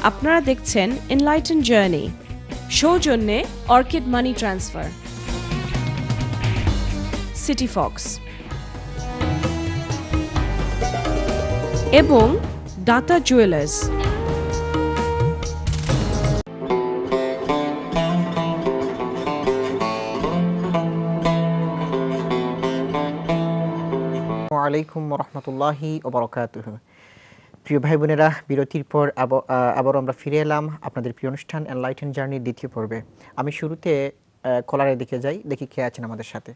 আপনারা দেখছেন enlighten journey, সৌজন্যে orchid money transfer, city Fox এবং দাতা জুয়েলার্স। আলাইকুম রহমতুল্লাহি ওবরাকাতুহু। প্রিয় ভাই বোনেরা, বিরতির পর আবারও আমরা ফিরে এলাম আপনাদের প্রিয় অনুষ্ঠান এনলাইটেন জার্নির দ্বিতীয় পর্বে। আমি শুরুতে কলারের দিকে যাই, দেখি কে আছেন আমাদের সাথে।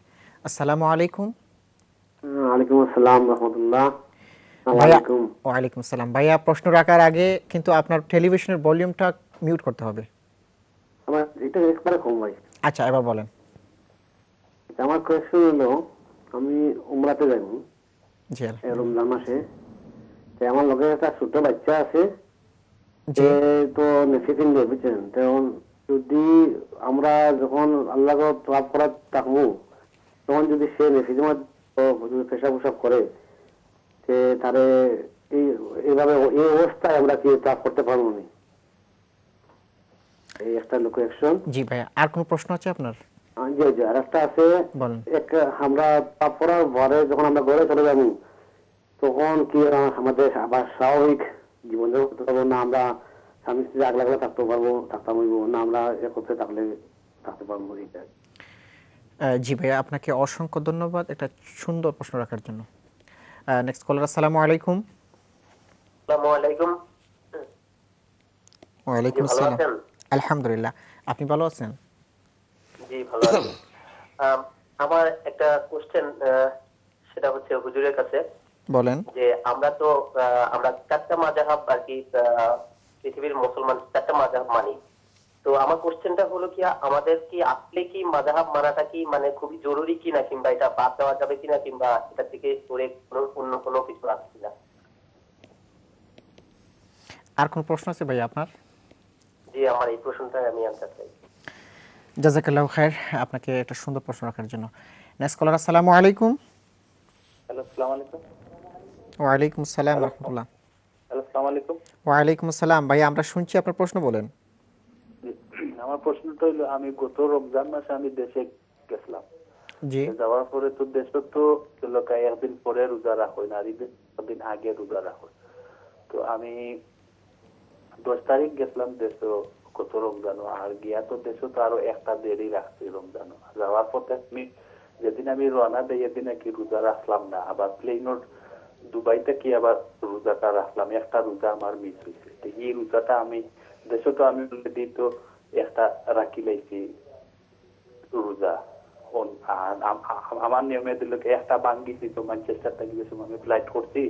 আসসালামু আলাইকুম। ওয়ালাইকুম আসসালাম রাহমাতুল্লাহ। ওয়ালাইকুম আসসালাম। ভাইয়া, প্রশ্ন রাখার আগে কিন্তু আপনার টেলিভিশনের ভলিউমটা মিউট করতে হবে। আমার এটা একবারে কম ভাই। আচ্ছা, এবার বলেন। আমার কোয়েশ্চন হলো, আমি উমরাতে যাব জি রমজান মাসে। আমার লগে একটা ছোট বাচ্চা আছে, জি তো নেফিকিন দিয়ে বুঝছেন। তখন যদি আমরা যখন আল্লাহ তাওয়াব করা থাকবো, তখন যদি সে নেফিকিন পেশাব উসাব করে, তারে এইভাবে এই অবস্থায় আমরা কি তাওয়াব করতে পারবো না? এই একটা কোয়েশ্চন। জি ভাইয়া, আর কোনো প্রশ্ন আছে আপনার? জি জি, আর একটা আছে। বলেন। আমরা তারপরে ঘরে যখন আমরা ঘরে চলে যাবো, তখন কি আমাদের আবার স্বাভাবিক জীবনযাপন করতে পারবো না? আমরা স্বামী স্ত্রী আগলা আগলা থাকতাম হইব না? আমরা একত্রে থাকতে পারবো? জি ভাইয়া, আপনাকে অসংখ্য ধন্যবাদ একটা সুন্দর প্রশ্ন রাখার জন্য। নেক্সট কলার। আসসালামু আলাইকুম। আসসালামু আলাইকুম। ওয়ালাইকুম আসসালাম। আলহামদুলিল্লাহ, আপনি ভালো আছেন? জি, ভালো আছি। আমার একটা কোশ্চেন, সেটা হচ্ছে হুজুরের কাছে। বলেন। যে আমরা চারটা মাযহাব আর কি, পৃথিবীর মুসলমান চারটা মাযহাব মানি। তো আমার কোশ্চেনটা হলো কি, আমাদের কি আসলে কি মাযহাব মানাটা কি মানে খুবই জরুরি কিনা, কিংবা এটা বাদ দেওয়া যাবে কিনা, কিংবা এটা থেকে করে অন্য কোনো কিছু আছে কিনা? আর কোন প্রশ্ন আছে ভাই আপনার? জি, আমার এই প্রশ্নটা আমি আনসার চাই। জাযাকাল্লাহু খায়ের, আপনাকে একটা সুন্দর প্রশ্ন রাখার জন্য। নেক্সট কলার। আসসালামু আলাইকুম। হ্যালো, আসসালামু আলাইকুম। ওয়ালাইকুম আসসালাম রাহমাতুল্লাহ। হ্যালো, আসসালামু আলাইকুম। ওয়ালাইকুম আসসালাম। ভাই, আমরা শুনছি, আপনার প্রশ্ন বলেন। আমার প্রশ্নটা হলো, আমি গত রমজান মাসে আমি দেশে গেছিলাম। জি। যাওয়ার পরে তো দেশে তো একদিন পরে রোজা রাখো না, আর দিন আগে রোজা রাখো। তো আমি 10 তারিখ গেছিলাম দেশে গত রমজানো, আর গিয়া তো দেশে তো আরো একটা দেরি রাখছি রমজানো। যাওয়ার পথে যেদিন আমি রওনা দেই এদিন কি রোজা রাখলাম না, আবার প্লেনের দুবাইতে কি আবার রোজাটা রাখলাম, একটা রোজা আমার মিস হয়েছে। এই রোজাটা আমি দেশে তো আমি অলরেডি তো একটা রাখি লাইছি রোজা। আমার নিয়মে দিল একটা বাঙ্গিছি, তো ম্যানচেস্টার থেকে যে সময় আমি ফ্লাইট করছি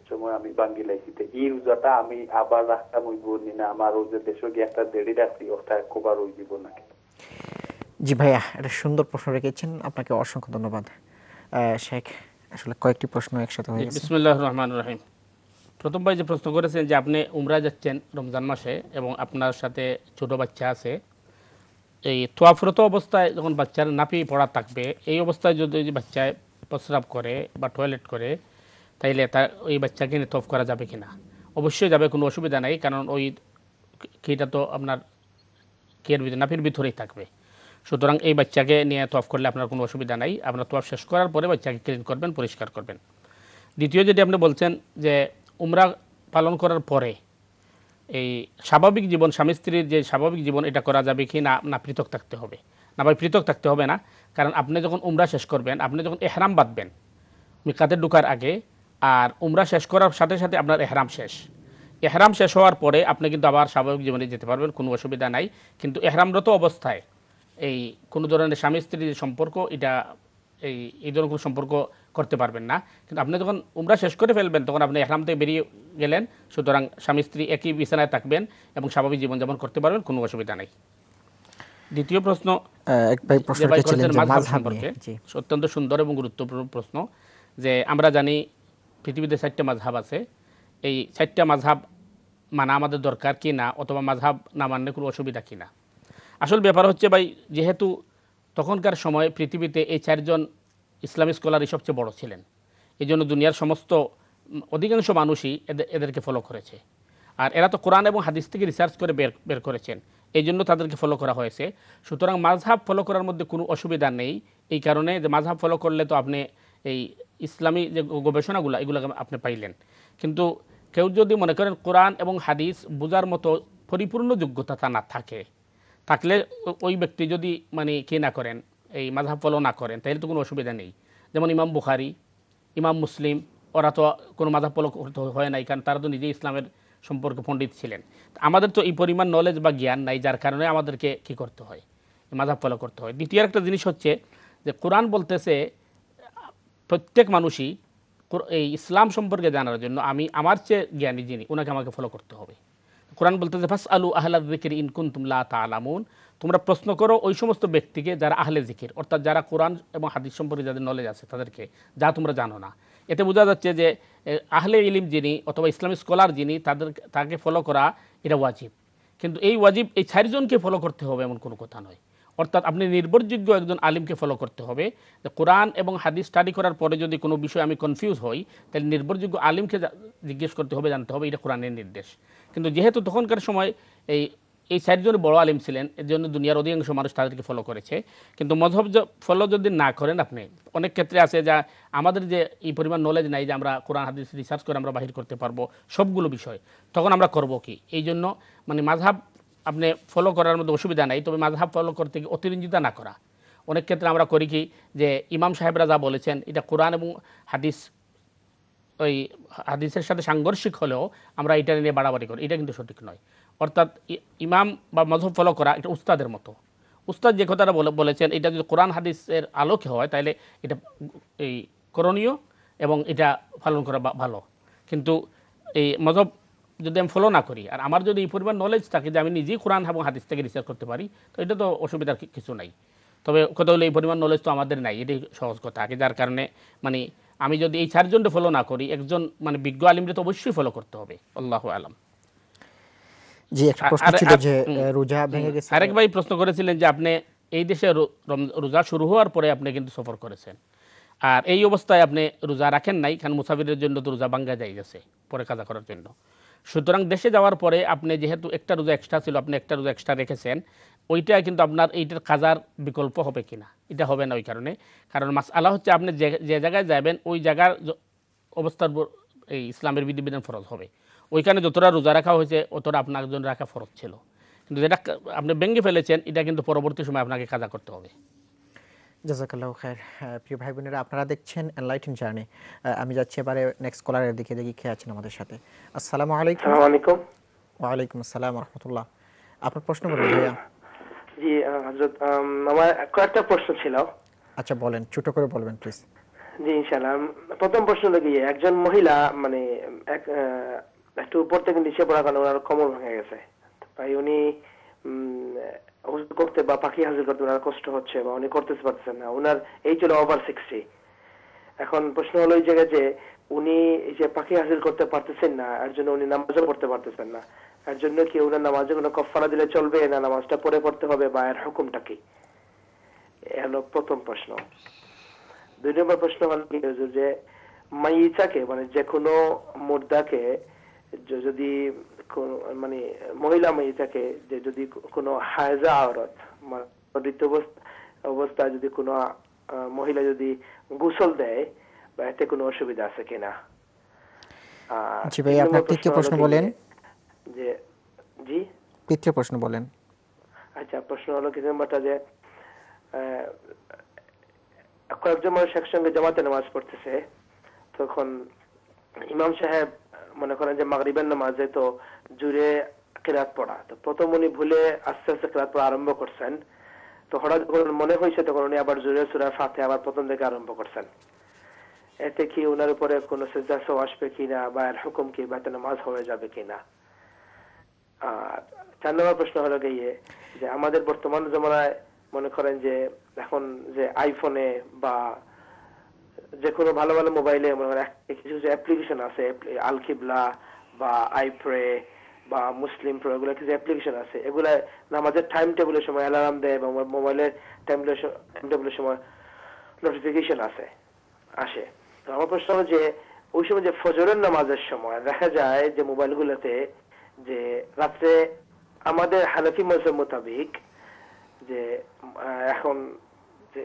সময় আমি বাঙ্গি লাইছি। এই রোজাটা আমি আবার রাখতাম হইব না? আমার ওই যে দেশে গিয়ে একটা দেরি রাখছি, ওটা কবার হয়ে যাব নাকি? জি ভাইয়া, একটা সুন্দর প্রশ্ন রেখেছেন, আপনাকে অসংখ্য ধন্যবাদ। শেখ, আসলে কয়েকটি প্রশ্ন একসাথে হয়ে গেছে। বিসমিল্লাহির রহমানির রহিম। প্রথম ভাই যে প্রশ্ন করেছেন যে আপনি উমরা যাচ্ছেন রমজান মাসে এবং আপনার সাথে ছোট বাচ্চা আছে, এই তোয়াফরত অবস্থায় যখন বাচ্চার নাপি পড়া থাকবে, এই অবস্থায় যদি বাচ্চায় প্রস্রাব করে বা টয়লেট করে, তাইলে ওই বাচ্চাকে নিয়ে তফ করা যাবে কিনা? অবশ্যই যাবে, কোনো অসুবিধা নাই, কারণ ওই কিটা তো আপনার নাপির ভিতরেই থাকবে। সুতরাং এই বাচ্চাকে নিয়ে তফ করলে আপনার কোনো অসুবিধা নাই। আপনার তফ শেষ করার পরে বাচ্চাকে ক্লিন করবেন, পরিষ্কার করবেন। দ্বিতীয় যেটি আপনি বলছেন যে উমরা পালন করার পরে এই স্বাভাবিক জীবন, স্বামী স্ত্রীর যে স্বাভাবিক জীবন, এটা করা যাবে কি না, না পৃথক থাকতে হবে? না ভাই, পৃথক থাকতে হবে না। কারণ আপনি যখন উমরা শেষ করবেন, আপনি যখন এহরাম বাঁধবেন মিকাতে ঢোকার আগে, আর উমরা শেষ করার সাথে সাথে আপনার এহরাম শেষ। এহরাম শেষ হওয়ার পরে আপনি কিন্তু আবার স্বাভাবিক জীবনে যেতে পারবেন, কোনো অসুবিধা নাই। কিন্তু এহরামরত অবস্থায় এই কোনো ধরনের স্বামী স্ত্রীর সম্পর্ক, এই ধরনের কোনো সম্পর্ক করতে পারবেন না। কিন্তু আপনি যখন উমরা শেষ করে ফেলবেন, তখন আপনি এহরাম থেকে বেরিয়ে গেলেন, সুতরাং স্বামী স্ত্রী একই বিছানায় থাকবেন এবং স্বাভাবিক জীবনযাপন করতে পারবেন, কোনো অসুবিধা নাই। দ্বিতীয় প্রশ্ন মাযহাব সম্পর্কে, অত্যন্ত সুন্দর এবং গুরুত্বপূর্ণ প্রশ্ন। যে আমরা জানি পৃথিবীতে 4টা মাযহাব আছে। এই 4টা মাযহাব মানা আমাদের দরকার কি না, অথবা মাযহাব না মানলে কোনো অসুবিধা কি না? আসল ব্যাপার হচ্ছে ভাই, যেহেতু তখনকার সময় পৃথিবীতে এই 4জন ইসলামী স্কলারই সবচেয়ে বড় ছিলেন, এই জন্য দুনিয়ার সমস্ত অধিকাংশ মানুষই এদেরকে ফলো করেছে। আর এরা তো কোরআন এবং হাদিস থেকে রিসার্চ করে বের করেছেন, এই জন্য তাদেরকে ফলো করা হয়েছে। সুতরাং মাযহাব ফলো করার মধ্যে কোনো অসুবিধা নেই, এই কারণে যে মাযহাব ফলো করলে তো আপনি এই ইসলামী যে গবেষণাগুলো এগুলো আপনি পাইলেন। কিন্তু কেউ যদি মনে করেন কোরআন এবং হাদিস বোঝার মতো পরিপূর্ণ যোগ্যতা তা না থাকলে ওই ব্যক্তি যদি মানে কি না করেন, এই মাযহাব ফলো না করেন, তাহলে তো কোনো অসুবিধা নেই। যেমন ইমাম বুখারী, ইমাম মুসলিম, ওরা তো কোনো মাযহাব ফলো করতে হয় নাই, কারণ তারা তো নিজেই ইসলামের সম্পর্কে পণ্ডিত ছিলেন। আমাদের তো এই পরিমাণ নলেজ বা জ্ঞান নাই, যার কারণে আমাদেরকে কি করতে হয়, মাযহাব ফলো করতে হয়। দ্বিতীয় একটা জিনিস হচ্ছে যে কোরআন বলতেছে প্রত্যেক মানুষই এই ইসলাম সম্পর্কে জানার জন্য আমার চেয়ে জ্ঞানী যিনি ওনাকে আমাকে ফলো করতে হবে। কোরআন বলতেছে ফাসআলু আহলা যিকরি ইন কুনতুম লা তা'লামুন, তোমরা প্রশ্ন করো ওই সমস্ত ব্যক্তিকে যারা আহলে জিকির, অর্থাৎ যারা কোরআন এবং হাদিস সম্পর্কে যাদের নলেজ আছে তাদেরকে, যা তোমরা জানো না। এতে বোঝা যাচ্ছে যে আহলে ইলম যিনি অথবা ইসলামী স্কলার যিনি তাকে ফলো করা এটা ওয়াজিব। কিন্তু এই ওয়াজিব এই 4 জনকে ফলো করতে হবে এমন কোনো কথা নয়। অর্থাৎ আপনি নির্ভরযোগ্য একজন আলিমকে ফলো করতে হবে। যে কোরআন এবং হাদিস স্টাডি করার পরে যদি কোনো বিষয় আমি কনফিউজ হই, তাহলে নির্ভরযোগ্য আলিমকে জিজ্ঞেস করতে হবে, জানতে হবে এটা কোরআনের নির্দেশ। কিন্তু যেহেতু তখনকার সময় এই 4 জন বড় আলিম ছিলেন, এর জন্য দুনিয়ার অধিকাংশ মানুষ তাদেরকে ফলো করেছে। কিন্তু মযহব ফলো যদি না করেন আপনি, অনেক ক্ষেত্রে আছে যা আমাদের যে এই পরিমাণ নলেজ নাই যে আমরা কোরআন হাদিস রিসার্চ করে আমরা বাহির করতে পারবো সবগুলো বিষয়, তখন আমরা করব কি? এই জন্য মানে মাযহাব আপনি ফলো করার মধ্যে অসুবিধা নাই, তবে মাযহাব ফলো করতে গিয়ে অতিরঞ্জিতা না করা। অনেক ক্ষেত্রে আমরা করি কি যে ইমাম সাহেবরা যা বলেছেন এটা কোরআন এবং হাদিস ওই হাদিসের সাথে সাংঘর্ষিক হলেও আমরা এটা নিয়ে বাড়াবাড়ি করি, এটা কিন্তু সঠিক নয়। অর্থাৎ ইমাম বা মাযহাব ফলো করা এটা উস্তাদের মতো। উস্তাদ যে কথাটা বলেছেন এটা যদি কোরআন হাদিসের আলোকে হয় তাহলে এটা এই করণীয় এবং এটা পালন করা ভালো। কিন্তু এই মাযহাব যদি আমি ফলো না করি আর আমার যদি এই পরিমাণ নলেজ থাকে যে আমি নিজেই কোরআন এবং হাদিস থেকে রিসার্চ করতে পারি, তো এটা তো অসুবিধার কিছু নাই। তবে কথা হলো এই পরিমাণ নলেজ তো আমাদের নাই, এটাই সহজ কথা। যার কারণে মানে আমি যদি এই 4 জনকে ফলো না করি, একজন মানে বিজ্ঞ আলিমকে তো অবশ্যই ফলো করতে হবে। আল্লাহু আলাম। জি, একটা প্রশ্ন ছিল যে রোজা ভেঙে গেছে। আরেক ভাই প্রশ্ন করেছিলেন যে আপনি এই দেশে রোজা শুরু হওয়ার পরে আপনি কিন্তু সফর করেছেন, আর এই অবস্থায় আপনি রোজা রাখেন নাই, কারণ মুসাফিরের জন্য তো রোজা ভাঙ্গা যায় গেছে পরে কাজা করার জন্য। সুতরাং দেশে যাওয়ার পরে আপনি যেহেতু একটা রোজা এক্সট্রা ছিল, আপনি একটা রোজা এক্সট্রা রেখেছেন, ওইটা কিন্তু আপনার এইটার কাজার বিকল্প হবে কিনা, এটা হবে না ওই কারণে। কারণ মাসআলা হচ্ছে আপনি যে জায়গায় যাবেন ওই জায়গার অবস্থার এই ইসলামের বিধিবিধান ফরজ হবে। ওইখানে যতটা রোজা রাখা হয়েছে অতটা আপনার জন্য রাখা ফরজ ছিল, কিন্তু যেটা আপনি ভেঙে ফেলেছেন এটা কিন্তু পরবর্তী সময় আপনাকে কাজা করতে হবে। জাযাকাল্লাহু খায়র। প্রিয় ভাই বোনেরা, আপনারা দেখছেন এনলাইটেন জার্নি। আমি যাচ্ছি এবারে নেক্সট কলারের দিকে, দেখি কে আছেন আমাদের সাথে। আসসালামু আলাইকুম। আসসালামু আলাইকুম। ওয়ালাইকুম আসসালাম ওয়া রাহমাতুল্লাহ। আপনার প্রশ্ন বলুন ভাইয়া। জি হযরত, আমার কয়েকটা প্রশ্ন ছিল। আচ্ছা বলেন, ছোট করে বলবেন প্লিজ। জি ইনশাআল্লাহ। প্রথম প্রশ্ন হলো গিয়ে, একজন মহিলা মানে একটু উপর থেকে নিচে পড়ার কারণে ওনার কোমর ভেঙে গেছে, তাই উনি ওযু করতে বা পাখি হাজির করতে ওনার কষ্ট হচ্ছে বা উনি করতে পারছেন না। ওনার এই ছিল ওভার 60। এখন প্রশ্ন হলো এই জায়গায় যে উনি এই যে পাখি হাজির করতে পারতেছেন না, এর জন্য উনি নামাজও পড়তে পারতেছেন না, এর জন্য কি ওনার নামাজে কোনো কাফারা দিলে চলবে না নামাজটা পরে পড়তে হবে, বা এর হুকুমটা কি? এ হলো প্রথম প্রশ্ন। 2 নম্বর প্রশ্ন হলো যে মাইয়িতাকে মানে যে কোনো মুর্দাকে যদি মানে মহিলা মাইয়িতাকে যে যদি কোনো হায়জা আওরাত মানে অবস্থায় যদি কোনো মহিলা যদি গোসল দেয় বা এতে কোনো অসুবিধা আছে কিনা? জি ভাই, আপনার তৃতীয় প্রশ্ন বলেন। যে জি তৃতীয় প্রশ্ন বলেন। আচ্ছা, প্রশ্ন হলো কি নাম্বারটা যে কয়েকজন মানুষ একসঙ্গে জামাতে নামাজ পড়তেছে, তখন ইমাম সাহেব মনে করেন যে মাগরিবের নামাজে তো জুড়ে কিরাত পড়া, তো প্রথম উনি ভুলে আস্তে আস্তে কিরাত পড়া আরম্ভ করছেন, তো হঠাৎ যখন মনে হয়েছে তখন উনি আবার জুড়ে সূরা ফাতিহা আবার প্রথম থেকে আরম্ভ করছেন। এতে কি ওনার উপরে কোনো সিজদা সওয়া আসবে কিনা, বা এর হুকুম কি, বা নামাজ হয়ে যাবে কিনা? আর 4 নম্বর প্রশ্ন হলো গিয়ে যে আমাদের বর্তমান জমানায় মনে করেন যে এখন যে আইফোনে বা যে কোনো ভালো ভালো মোবাইলে মনে করেন কিছু যে অ্যাপ্লিকেশন আছে, আল কিবলা বা আইপ্রে বা মুসলিম প্রো, এগুলো কিছু অ্যাপ্লিকেশন আছে, এগুলা নামাজের টাইম টেবিলের সময় অ্যালার্ম দেয় এবং মোবাইলের টাইম টেবিলের সময় নোটিফিকেশন আসে। তো আমার প্রশ্ন হলো যে ওই সময় যে ফজরের নামাজের সময় দেখা যায় যে মোবাইলগুলোতে যে রাত্রে আমাদের হানাফি মাযহাব মোতাবেক যে এখন যে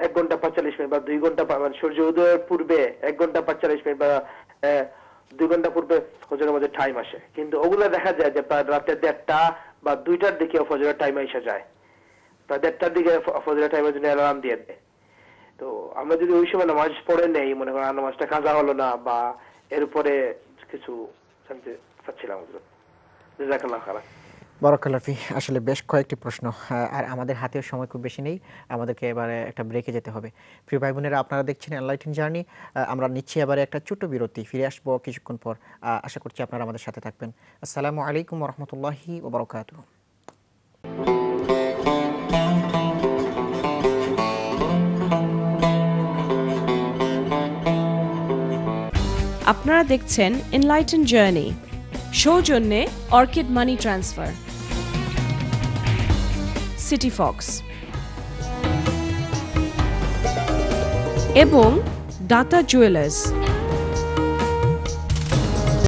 1 ঘন্টা 45 মিনিট বা 2 ঘন্টা মানে সূর্য উদয়ের পূর্বে 1 ঘন্টা 45 মিনিট বা 2 ঘন্টা পূর্বে ফজরের মধ্যে টাইম আসে, কিন্তু ওগুলা দেখা যায় যে প্রায় রাতে 1:30 বা 2টার দিকে ফজরের টাইম এসে যায়, প্রায় 1:30টার দিকে ফজরের টাইমের জন্য অ্যালার্ম দিয়ে দেয়। তো আমরা যদি ওই সময় নামাজ পড়ে নেই, মনে করেন নামাজটা কাজা হলো না বা এর উপরে কিছু জানতে চাচ্ছিলাম। জাযাকাল্লাহু খাইরান। বারাকাল্লাহু ফি। আসলে বেশ কয়েকটি প্রশ্ন, আর আমাদের হাতেও সময় খুব বেশি নেই, আমাদেরকে এবারে একটা ব্রেকে যেতে হবে। প্রিয় ভাই বোনেরা, আপনারা দেখছেন এনলাইটেন জার্নি। আমরা নিচ্ছি এবারে একটা ছোট্ট বিরতি, ফিরে আসবো কিছুক্ষণ পর। আশা করছি আপনারা আমাদের সাথে থাকবেন। আসসালামু আলাইকুম ওয়া রাহমাতুল্লাহি ওয়া বারাকাতুহু। আপনারা দেখছেন এনলাইটেন জার্নি, সৌজন্যে orchid money transfer, city Fox এবং দাতা জুয়েলার্স।